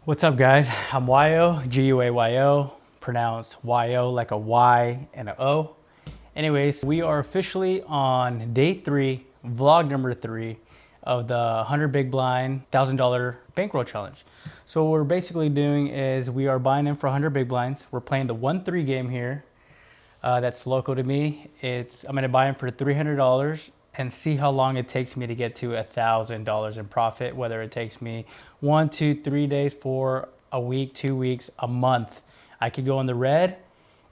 What's up, guys? I'm Yo, Guayo, pronounced Yo like a Y and a O. Anyways, we are officially on day 3, vlog number 3 of the 100 big blind $1,000 bankroll challenge. So what we're basically doing is we are buying in for 100 big blinds. We're playing the 1-3 game here. That's local to me. I'm gonna buy in for $300 and see how long it takes me to get to $1,000 in profit. Whether it takes me 1, 2, 3 days, for a week, 2 weeks, a month. I could go in the red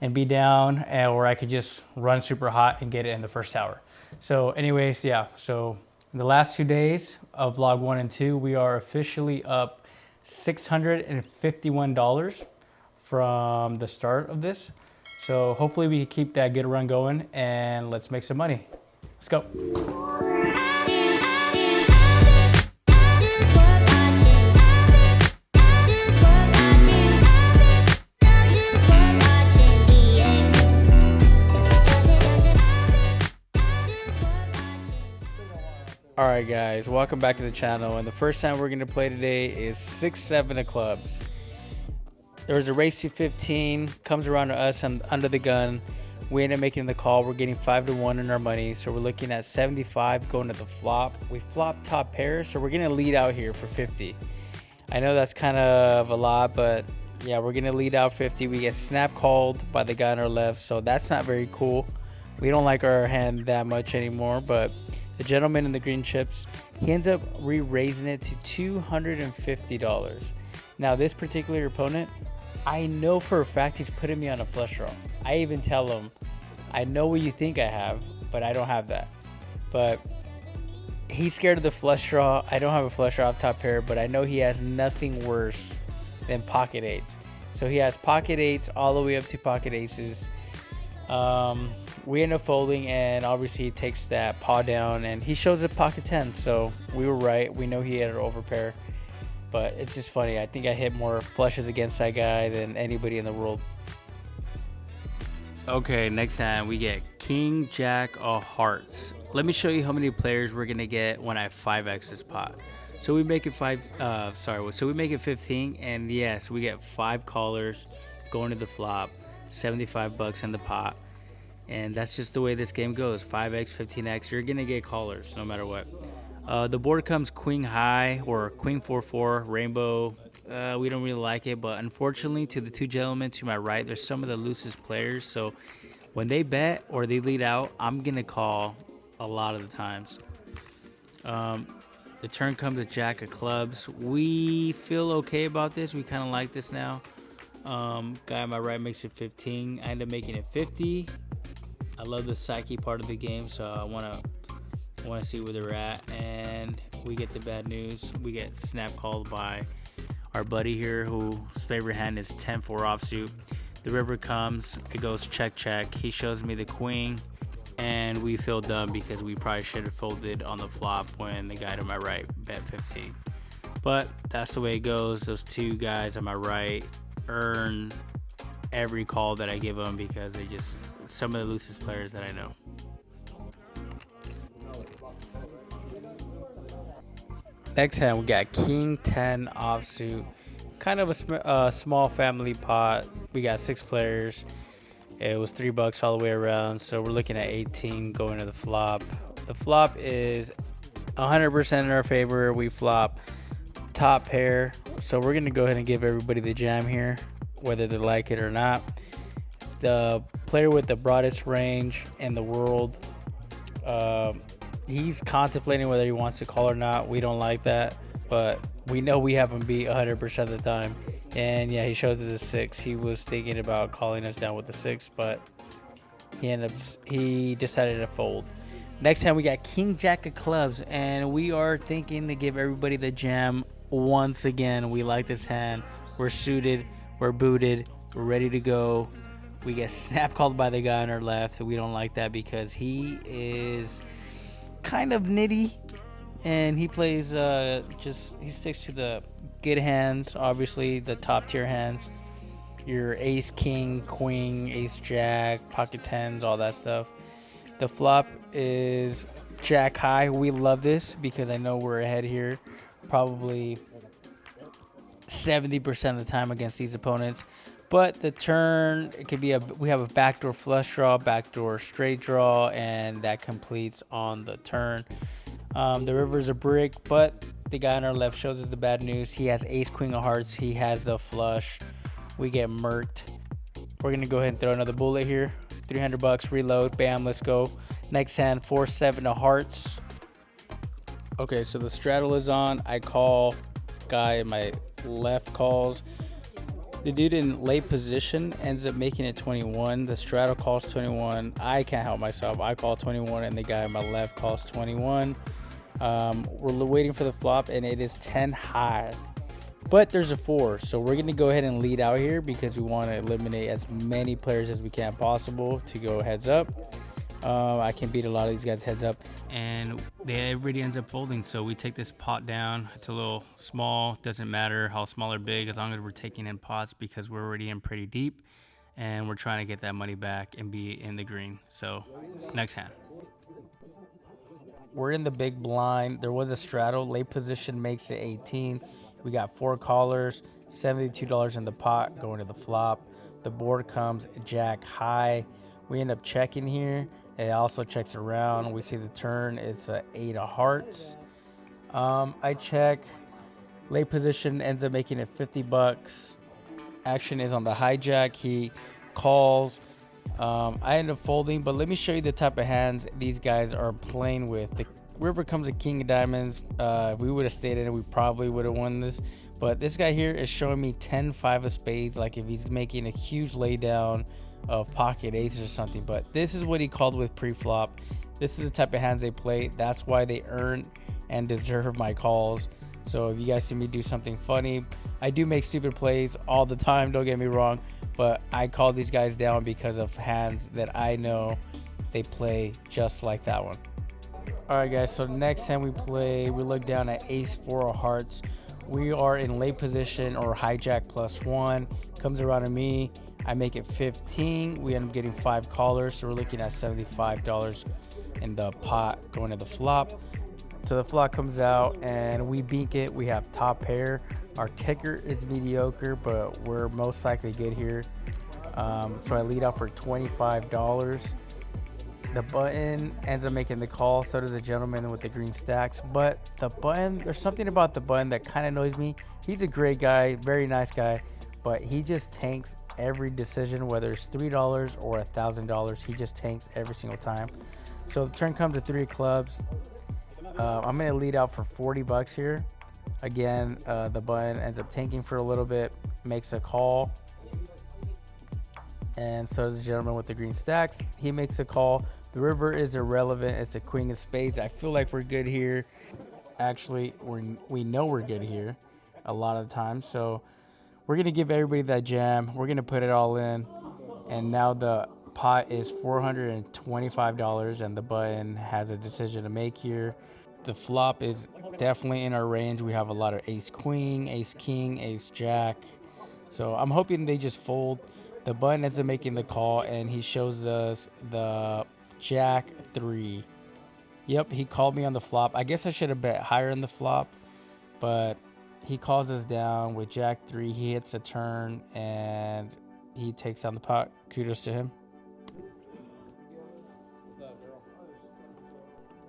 and be down, or I could just run super hot and get it in the first hour. So, anyways, yeah. So in the last 2 days of vlog 1 and 2, we are officially up $651 from the start of this. So hopefully we can keep that good run going and let's make some money. Let's go. Alright guys, welcome back to the channel, and the first time we're going to play today is 6-7 of clubs. There was a race to 15, comes around to us under the gun. We end up making the call. We're getting 5-1 in our money, so we're looking at 75 going to the flop. We flop top pair, so we're gonna lead out here for 50. I know that's kind of a lot, but yeah, we're gonna lead out 50. We get snap called by the guy on our left, so that's not very cool. We don't like our hand that much anymore, but the gentleman in the green chips, he ends up re-raising it to $250. Now this particular opponent, I know for a fact he's putting me on a flush draw. I even tell him, I know what you think I have, but I don't have that. But he's scared of the flush draw. I don't have a flush draw off top pair, but I know he has nothing worse than pocket eights. So he has pocket eights all the way up to pocket aces. We end up folding, and obviously he takes that paw down, and he shows a pocket 10. So we were right. We know he had an overpair. But it's just funny. I think I hit more flushes against that guy than anybody in the world. Okay, next time we get King Jack of Hearts. Let me show you how many players we're gonna get when I 5x this pot. So we make it so we make it 15, and yes, we get 5 callers going to the flop, 75 bucks in the pot. And that's just the way this game goes. 5x, 15x, you're gonna get callers no matter what. The board comes queen high or queen 4-4 rainbow. We don't really like it, but unfortunately to the two gentlemen to my right, they're some of the loosest players. So when they bet or they lead out, I'm gonna call a lot of the times. The turn comes a jack of clubs. We feel okay about this. We kind of like this now. Guy on my right makes it 15. I end up making it 50. I love the psyche part of the game, so I want to see where they're at. And we get the bad news. We get snap called by our buddy here, whose favorite hand is 10-4 offsuit. The river comes, it goes check check. He shows me the queen, and we feel dumb because we probably should have folded on the flop when the guy to my right bet 15. But that's the way it goes. Those two guys on my right earn every call that I give them because they just some of the loosest players that I know. Next hand we got King 10 offsuit. Kind of a small family pot. We got 6 players. It was $3 all the way around, so we're looking at 18 going to the flop. The flop is 100% in our favor. We flop top pair, so we're gonna go ahead and give everybody the jam here, whether they like it or not. The player with the broadest range in the world, he's contemplating whether he wants to call or not. We don't like that, but we know we have him beat 100% of the time. And yeah, he shows us a 6. He was thinking about calling us down with the 6, but he decided to fold. Next time we got King Jack of clubs, and we are thinking to give everybody the jam once again. We like this hand. We're suited, we're booted, we're ready to go. We get snap called by the guy on our left. We don't like that because he is kind of nitty, and he plays he sticks to the good hands, obviously the top tier hands, your ace king, queen, ace jack, pocket 10s, all that stuff. The flop is jack high. We love this because I know we're ahead here, probably 70% of the time against these opponents. But the turn, it could be we have a backdoor flush draw, backdoor straight draw, and that completes on the turn. The river's a brick, but the guy on our left shows us the bad news. He has ace queen of hearts. He has the flush. We get murked. We're gonna go ahead and throw another bullet here. 300 bucks, reload, bam, let's go. Next hand, 4-7 of hearts. Okay, so the straddle is on. I call, guy in my left calls. The dude in late position ends up making it 21. The straddle calls 21. I can't help myself. I call 21, and the guy on my left calls 21. We're waiting for the flop, and it is 10 high. But there's a 4, so we're going to go ahead and lead out here because we want to eliminate as many players as we can possible to go heads up. I can beat a lot of these guys heads up, and everybody ends up folding. So we take this pot down. It's a little small, doesn't matter how small or big, as long as we're taking in pots, because we're already in pretty deep and we're trying to get that money back and be in the green. So next hand, we're in the big blind. There was a straddle. Late position makes it 18. We got 4 callers, $72 in the pot going to the flop. The board comes jack high. We end up checking here. It also checks around. We see the turn. It's a 8 of hearts. I check. Late position ends up making it 50 bucks. Action is on the hijack. He calls. I end up folding, but let me show you the type of hands these guys are playing with. The river comes a king of diamonds. If we would have stayed in it, we probably would have won this. But this guy here is showing me 10-5 of spades, like if he's making a huge laydown of pocket aces or something. But this is what he called with pre-flop. This is the type of hands they play. That's why they earn and deserve my calls. So if you guys see me do something funny, I do make stupid plays all the time, don't get me wrong, but I call these guys down because of hands that I know they play just like that one. All right guys, so next hand we play, we look down at ace 4 of hearts. We are in late position, or hijack +1 comes around to me. I make it 15. We end up getting 5 callers, so we're looking at $75 in the pot going to the flop. So the flop comes out and we bink it. We have top pair. Our kicker is mediocre, but we're most likely good here. So I lead out for $25. The button ends up making the call. So does the gentleman with the green stacks. But the button, there's something about the button that kind of annoys me. He's a great guy, very nice guy, but he just tanks every decision, whether it's $3 or $1,000. He just tanks every single time. So the turn comes to 3 clubs. I'm going to lead out for 40 bucks here. Again, the button ends up tanking for a little bit, makes a call. And so does the gentleman with the green stacks. He makes a call. The river is irrelevant. It's a queen of spades. I feel like we're good here. Actually, we know we're good here a lot of the time. So we're going to give everybody that jam. We're going to put it all in. And now the pot is $425, and the button has a decision to make here. The flop is definitely in our range. We have a lot of ace queen, ace king, ace jack. So I'm hoping they just fold. The button ends up making the call, and he shows us the jack 3. Yep, he called me on the flop. I guess I should have bet higher in the flop, but he calls us down with jack 3. He hits a turn, and he takes down the pot. Kudos to him.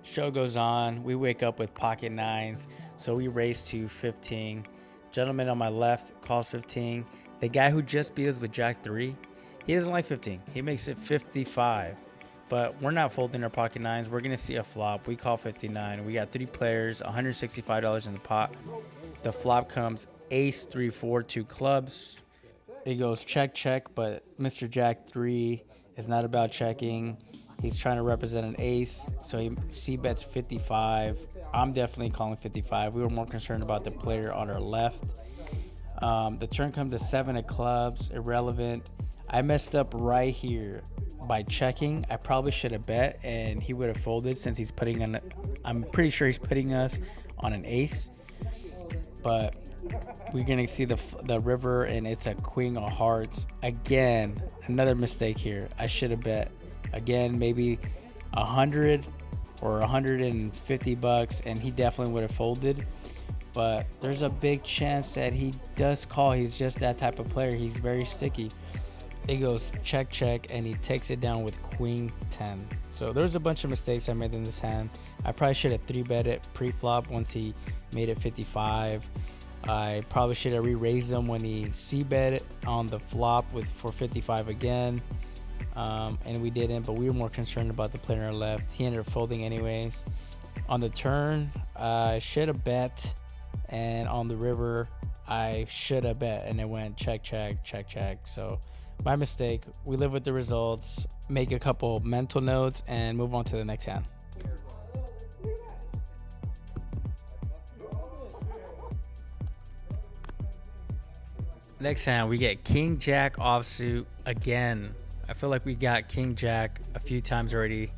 Show goes on. We wake up with pocket 9s, so we race to 15. Gentleman on my left calls 15. The guy who just beat us with jack 3, he doesn't like 15. He makes it 55. But we're not folding our pocket 9s. We're going to see a flop. We call 59. We got 3 players, $165 in the pot. The flop comes ace 3-4, 2 clubs. It goes check, check, but Mr. Jack 3 is not about checking. He's trying to represent an ace, so he c-bets 55. I'm definitely calling 55. We were more concerned about the player on our left. The turn comes to 7 of clubs, irrelevant. I messed up right here by checking. I probably should have bet, and he would have folded since he's putting on. I'm pretty sure he's putting us on an ace, but we're gonna see the river, and it's a queen of hearts. Again, another mistake here. I should have bet. Again, maybe 100 or 150 bucks, and he definitely would have folded. but there's a big chance that he does call. He's just that type of player. He's very sticky. It goes check, check, and he takes it down with queen 10. So there's a bunch of mistakes I made in this hand. I probably should have 3-bet it pre-flop once he made it 55. I probably should have re-raised him when he c-bet it on the flop for 55 again. And we didn't, but we were more concerned about the player on our left. He ended up folding anyways. On the turn, I should have bet, and on the river, I should have bet, and it went check, check, check, check. So my mistake. We live with the results, make a couple mental notes, and move on to the next hand. Next hand, we get King Jack offsuit again. I feel like we got King Jack a few times already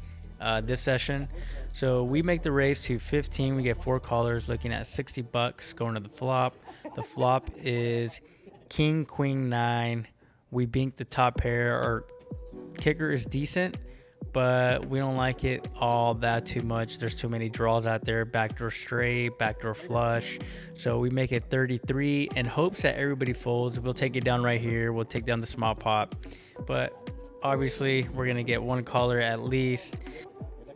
this session. So we make the raise to 15. We get 4 callers, looking at $60 going to the flop. The flop is King Queen 9. We bink the top pair. Our kicker is decent, but we don't like it all that too much. There's too many draws out there. Backdoor straight, backdoor flush. So we make it 33 in hopes that everybody folds. We'll take it down right here. We'll take down the small pot. But obviously, we're going to get 1 caller at least.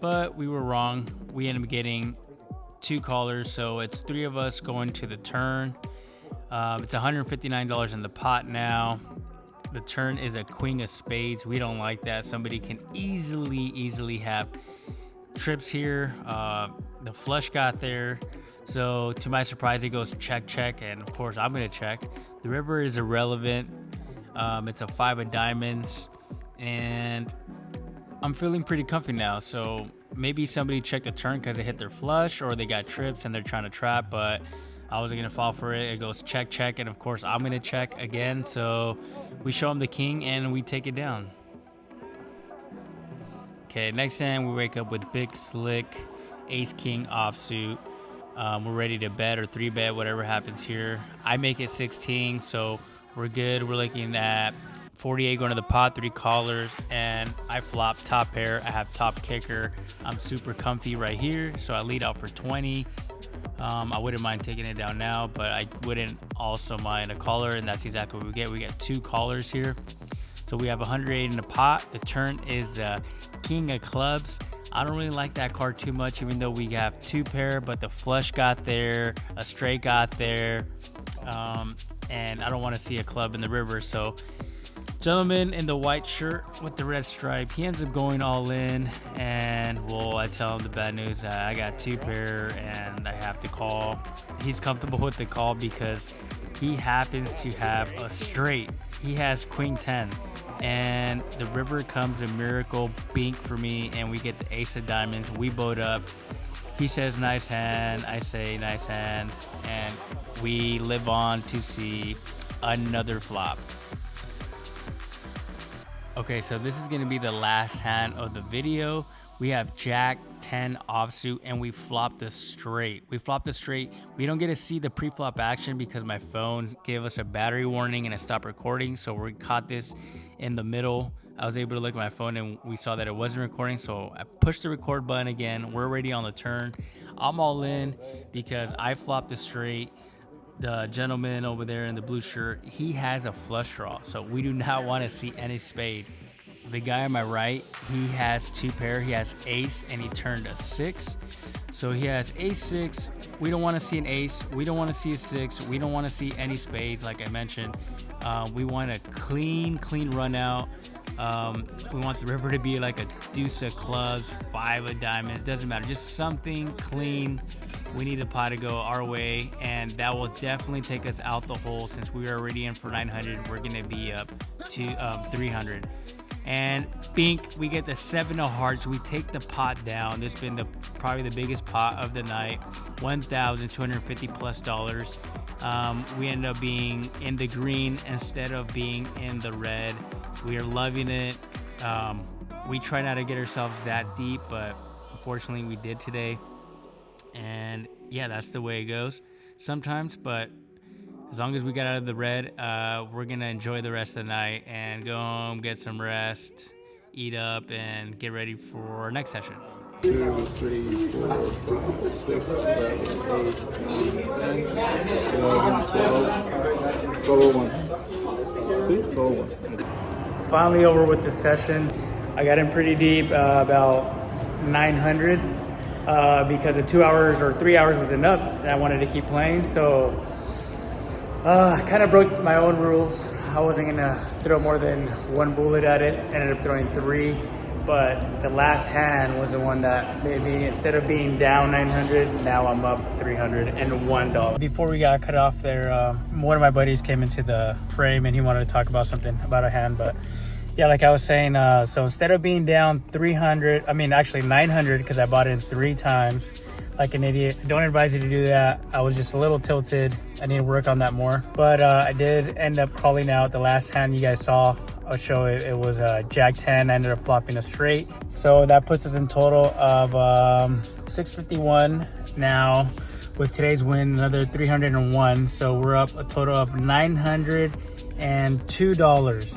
But we were wrong. We ended up getting 2 callers. So it's 3 of us going to the turn. It's $159 in the pot now. The turn is a queen of spades. We don't like that. Somebody can easily have trips here. The flush got there. So to my surprise, it goes check, check. And of course, I'm going to check. The river is irrelevant. It's a 5 of diamonds. And I'm feeling pretty comfy now. So maybe somebody checked the turn because they hit their flush, or they got trips and they're trying to trap. But I wasn't going to fall for it. It goes check, check. And of course, I'm going to check again. So we show him the king and we take it down. Okay, next hand we wake up with big slick ace king offsuit. We're ready to bet or 3-bet, whatever happens here. I make it 16, so we're good. We're looking at 48 going to the pot, 3 callers, and I flop top pair. I have top kicker. I'm super comfy right here, so I lead out for 20. I wouldn't mind taking it down now, but I wouldn't also mind a caller, and that's exactly what we get. We get 2 callers here. So we have 108 in the pot. The turn is the king of clubs. I don't really like that card too much, even though we have 2 pair, but the flush got there, a straight got there, and I don't want to see a club in the river. So gentleman in the white shirt with the red stripe, he ends up going all in, and well, I tell him the bad news. I got 2 pair and I have to call. He's comfortable with the call because he happens to have a straight. He has queen 10, and the river comes a miracle bink for me, and we get the ace of diamonds. We boat up. He says nice hand, I say nice hand, and we live on to see another flop. Okay, so this is going to be the last hand of the video. We have Jack 10 offsuit, and we flop the straight. We flop the straight. We don't get to see the pre-flop action because my phone gave us a battery warning and it stopped recording. So we caught this in the middle. I was able to look at my phone and we saw that it wasn't recording. So I pushed the record button again. We're ready on the turn. I'm all in because I flopped the straight. The gentleman over there in the blue shirt, he has a flush draw, so we do not want to see any spade. The guy on my right, he has 2 pair. He has ace and he turned a 6, so he has ace 6. We don't want to see an ace, we don't want to see a 6, we don't want to see any spades. Like I mentioned, we want a clean run out. We want the river to be like a deuce of clubs, 5 of diamonds, doesn't matter, just something clean. We need a pot to go our way, and that will definitely take us out the hole. Since we are already in for 900, we're going to be up to 300. And bink, we get the 7 of hearts. We take the pot down. This has been probably the biggest pot of the night, $1,250+. We end up being in the green instead of being in the red. We are loving it. We try not to get ourselves that deep, but unfortunately we did today. And yeah, that's the way it goes sometimes, but as long as we got out of the red, we're gonna enjoy the rest of the night and go home, get some rest, eat up, and get ready for our next session. 2, 3, 4, 5, 6, 7, 8, 9, 10, 11, 12, 12, 1. See? 12, 1. Finally over with the session. I got in pretty deep, about 900, because the 2 hours or 3 hours was enough and I wanted to keep playing. So I kind of broke my own rules. I wasn't gonna throw more than one bullet at it. Ended up throwing 3, but the last hand was the one that made me, instead of being down 900, now I'm up $301. Before we got cut off there, one of my buddies came into the frame and he wanted to talk about something about a hand. But yeah, like I was saying, so instead of being down 900, because I bought in 3 times like an idiot. Don't advise you to do that. I was just a little tilted. I need to work on that more. But I did end up calling out the last hand you guys saw. I'll show it. It was Jack 10. I ended up flopping a straight. So that puts us in total of 651. Now with today's win, another 301. So we're up a total of $902.